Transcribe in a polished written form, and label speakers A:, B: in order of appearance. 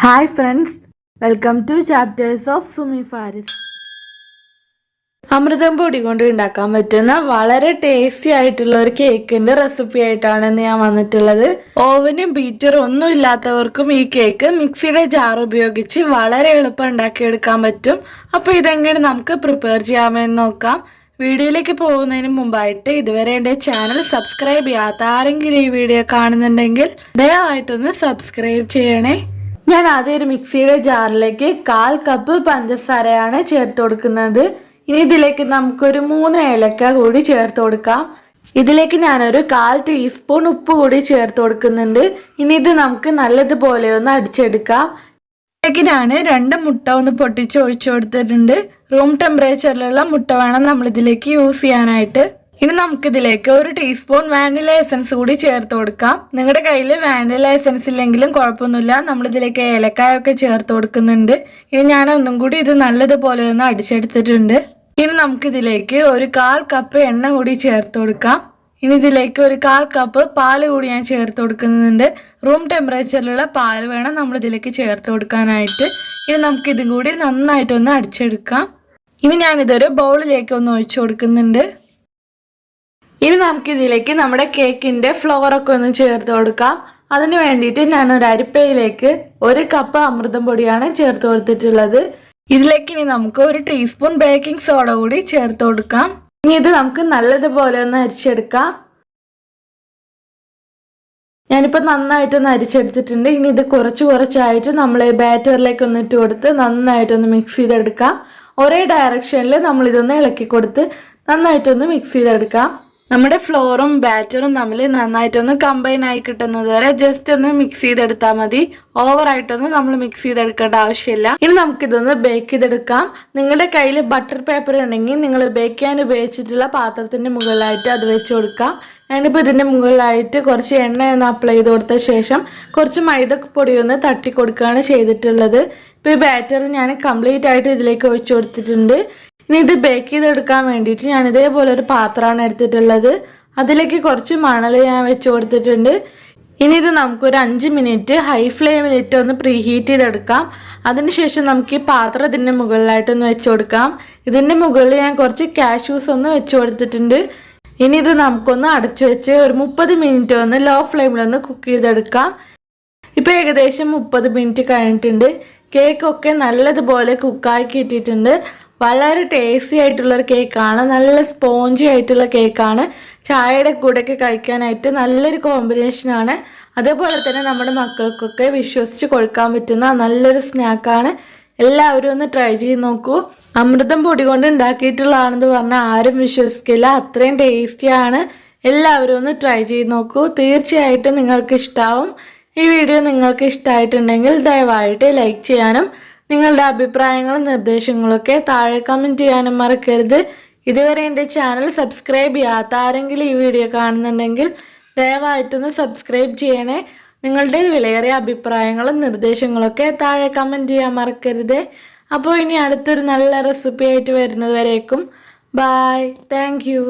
A: Hi friends, welcome to Chapters of Sumi Faris. അമൃതം പൊടി കൊണ്ട് ഉണ്ടാക്കാൻ പറ്റുന്ന വളരെ ടേസ്റ്റി ആയിട്ടുള്ള ഒരു കേക്കിന്റെ റെസിപ്പി ആയിട്ടാണ് ഞാൻ വന്നിട്ടുള്ളത്. ഓവനും ബീറ്ററും ഒന്നും ഇല്ലാത്തവർക്കും ഈ കേക്ക് മിക്സിയുടെ ജാർ ഉപയോഗിച്ച് വളരെ എളുപ്പം ഉണ്ടാക്കിയെടുക്കാൻ പറ്റും. അപ്പോൾ ഇതെങ്ങനെ നമുക്ക് പ്രിപ്പയർ ചെയ്യാമെന്ന് നോക്കാം. വീഡിയോയിലേക്ക് പോകുന്നതിന് മുമ്പായിട്ട് ഇതുവരെ എൻ്റെ ചാനൽ സബ്സ്ക്രൈബ് ചെയ്യാത്ത ആരെങ്കിലും ഈ വീഡിയോ കാണുന്നുണ്ടെങ്കിൽ ദയവായിട്ടൊന്ന് സബ്സ്ക്രൈബ് ചെയ്യണേ. ഞാൻ ആദ്യം ഒരു മിക്സിയുടെ ജാറിലേക്ക് 1/4 കപ്പ് പഞ്ചസാരയാണ് ചേർത്ത് കൊടുക്കുന്നത്. ഇനി ഇതിലേക്ക് നമുക്കൊരു 3 ഏലക്ക കൂടി ചേർത്ത് കൊടുക്കാം. ഇതിലേക്ക് ഞാനൊരു 1/4 ടീസ്പൂൺ ഉപ്പ് കൂടി ചേർത്ത് കൊടുക്കുന്നുണ്ട്. ഇനി ഇത് നമുക്ക് നല്ലതുപോലെ ഒന്ന് അടിച്ചെടുക്കാം. ഇതിലേക്ക് ഞാൻ 2 മുട്ട ഒന്ന് പൊട്ടിച്ച് ഒഴിച്ചു കൊടുത്തിട്ടുണ്ട്. റൂം ടെമ്പറേച്ചറിലുള്ള മുട്ട വേണം നമ്മൾ ഇതിലേക്ക് യൂസ് ചെയ്യാനായിട്ട്. ഇനി നമുക്കിതിലേക്ക് 1 ടീസ്പൂൺ വാനില എസൻസ് കൂടി ചേർത്ത് കൊടുക്കാം. നിങ്ങളുടെ കയ്യിൽ വാനില എസൻസ് ഇല്ലെങ്കിലും കുഴപ്പമൊന്നുമില്ല, നമ്മളിതിലേക്ക് ഏലക്കായൊക്കെ ചേർത്ത് കൊടുക്കുന്നുണ്ട്. ഇനി ഞാൻ ഒന്നും കൂടി ഇത് നല്ലതുപോലെ ഒന്ന് അടിച്ചെടുത്തിട്ടുണ്ട്. ഇനി നമുക്കിതിലേക്ക് ഒരു 1/4 കപ്പ് എണ്ണ കൂടി ചേർത്ത് കൊടുക്കാം. ഇനി ഇതിലേക്ക് ഒരു 1/4 കപ്പ് പാല് കൂടി ഞാൻ ചേർത്ത് കൊടുക്കുന്നുണ്ട്. റൂം ടെമ്പറേച്ചറിലുള്ള പാൽ വേണം നമ്മളിതിലേക്ക് ചേർത്ത് കൊടുക്കാനായിട്ട്. ഇനി നമുക്കിതും കൂടി നന്നായിട്ടൊന്ന് അടിച്ചെടുക്കാം. ഇനി ഞാനിതൊരു ബൗളിലേക്ക് ഒന്ന് ഒഴിച്ചു കൊടുക്കുന്നുണ്ട്. ഇനി നമുക്കിതിലേക്ക് നമ്മുടെ കേക്കിൻ്റെ ഫ്ലോറൊക്കെ ഒന്ന് ചേർത്ത് കൊടുക്കാം. അതിന് വേണ്ടിയിട്ട് ഞാൻ ഒരു അരിപ്പയിലേക്ക് 1 കപ്പ് അമൃതം പൊടിയാണ് ചേർത്ത് കൊടുത്തിട്ടുള്ളത്. ഇതിലേക്ക് ഇനി നമുക്ക് 1 ടീസ്പൂൺ ബേക്കിംഗ് സോഡ കൂടി ചേർത്ത് കൊടുക്കാം. ഇനി ഇത് നമുക്ക് നല്ലതുപോലെ ഒന്ന് അരിച്ചെടുക്കാം. ഞാനിപ്പോൾ നന്നായിട്ടൊന്ന് അരിച്ചെടുത്തിട്ടുണ്ട്. ഇനി ഇത് കുറച്ചായിട്ട് നമ്മൾ ബാറ്ററിലേക്ക് ഒന്ന് ഇട്ട് കൊടുത്ത് നന്നായിട്ടൊന്ന് മിക്സ് ചെയ്തെടുക്കാം. ഒരേ ഡയറക്ഷനിൽ നമ്മളിതൊന്ന് ഇളക്കി കൊടുത്ത് നന്നായിട്ടൊന്ന് മിക്സ് ചെയ്തെടുക്കാം. നമ്മുടെ ഫ്ലോറും ബാറ്ററും തമ്മിൽ നന്നായിട്ടൊന്ന് കമ്പൈൻ ആയി കിട്ടുന്നത് വരെ ജസ്റ്റ് ഒന്ന് മിക്സ് ചെയ്തെടുത്താൽ മതി. ഓവറായിട്ടൊന്ന് നമ്മൾ മിക്സ് ചെയ്തെടുക്കേണ്ട ആവശ്യമില്ല. ഇനി നമുക്കിതൊന്ന് ബേക്ക് ചെയ്തെടുക്കാം. നിങ്ങളുടെ കയ്യിൽ ബട്ടർ പേപ്പർ ഉണ്ടെങ്കിൽ നിങ്ങൾ ബേക്ക് ചെയ്യാൻ ഉപയോഗിച്ചിട്ടുള്ള പാത്രത്തിൻ്റെ മുകളിലായിട്ട് അത് വെച്ച് കൊടുക്കാം. ഞാനിപ്പോൾ ഇതിൻ്റെ മുകളിലായിട്ട് കുറച്ച് എണ്ണ ഒന്ന് അപ്ലൈ ചെയ്ത് കൊടുത്ത ശേഷം കുറച്ച് മൈദപ്പൊടി ഒന്ന് തട്ടി കൊടുക്കുകയാണ് ചെയ്തിട്ടുള്ളത്. ഇപ്പോൾ ഈ ബാറ്റർ ഞാൻ കംപ്ലീറ്റ് ആയിട്ട് ഇതിലേക്ക് ഒഴിച്ചു കൊടുത്തിട്ടുണ്ട്. ഇനി ഇത് ബേക്ക് ചെയ്തെടുക്കാൻ വേണ്ടിയിട്ട് ഞാൻ ഇതേപോലെ ഒരു പാത്രമാണ് എടുത്തിട്ടുള്ളത്. അതിലേക്ക് കുറച്ച് മണൽ ഞാൻ വെച്ച് കൊടുത്തിട്ടുണ്ട്. ഇനി ഇത് നമുക്കൊരു 5 മിനിറ്റ് ഹൈ ഫ്ലെയിമിലിട്ട് ഒന്ന് പ്രീ ഹീറ്റ് ചെയ്തെടുക്കാം. അതിനുശേഷം നമുക്ക് ഈ പാത്രം ഇതിൻ്റെ മുകളിലായിട്ടൊന്ന് വെച്ച് കൊടുക്കാം. ഇതിൻ്റെ മുകളിൽ ഞാൻ കുറച്ച് കാഷ്യൂസ് ഒന്ന് വെച്ച് കൊടുത്തിട്ടുണ്ട്. ഇനി ഇത് നമുക്കൊന്ന് അടച്ചു വെച്ച് ഒരു 30 മിനിറ്റ് ഒന്ന് ലോ ഫ്ലെയിമിലൊന്ന് കുക്ക് ചെയ്തെടുക്കാം. ഇപ്പോൾ ഏകദേശം 30 മിനിറ്റ് കഴിഞ്ഞിട്ടുണ്ട്. കേക്കൊക്കെ നല്ലതുപോലെ കുക്കായി കിട്ടിയിട്ടുണ്ട്. വളരെ ടേസ്റ്റി ആയിട്ടുള്ളൊരു കേക്കാണ്, നല്ല സ്പോഞ്ചി ആയിട്ടുള്ള കേക്കാണ്. ചായയുടെ കൂടെയൊക്കെ കഴിക്കാനായിട്ട് നല്ലൊരു കോമ്പിനേഷനാണ്. അതേപോലെ തന്നെ നമ്മുടെ മക്കൾക്കൊക്കെ വിശ്വസിച്ച് കൊടുക്കാൻ പറ്റുന്ന നല്ലൊരു സ്നാക്കാണ്. എല്ലാവരും ഒന്ന് ട്രൈ ചെയ്ത് നോക്കൂ. അമൃതം പൊടി കൊണ്ട് ഉണ്ടാക്കിയിട്ടുള്ളതാണെന്ന് പറഞ്ഞാൽ ആരും വിശ്വസിക്കില്ല, അത്രയും ടേസ്റ്റിയാണ്. എല്ലാവരും ഒന്ന് ട്രൈ ചെയ്ത് നോക്കൂ, തീർച്ചയായിട്ടും നിങ്ങൾക്ക് ഇഷ്ടമാവും. ഈ വീഡിയോ നിങ്ങൾക്ക് ഇഷ്ടമായിട്ടുണ്ടെങ്കിൽ ദയവായിട്ട് ലൈക്ക് ചെയ്യാനും നിങ്ങളുടെ അഭിപ്രായങ്ങളും നിർദ്ദേശങ്ങളൊക്കെ താഴെ കമൻറ്റ് ചെയ്യാനും മറക്കരുത്. ഇതുവരെ എൻ്റെ ചാനൽ സബ്സ്ക്രൈബ് ചെയ്യാത്ത ആരെങ്കിലും ഈ വീഡിയോ കാണുന്നുണ്ടെങ്കിൽ ദയവായിട്ടൊന്ന് സബ്സ്ക്രൈബ് ചെയ്യണേ. നിങ്ങളുടെ വിലയേറിയ അഭിപ്രായങ്ങളും നിർദ്ദേശങ്ങളൊക്കെ താഴെ കമൻറ്റ് ചെയ്യാൻ മറക്കരുത്. അപ്പോൾ ഇനി അടുത്തൊരു നല്ല റെസിപ്പി ആയിട്ട് വരുന്നത് വരേക്കും ബൈ. Thank you.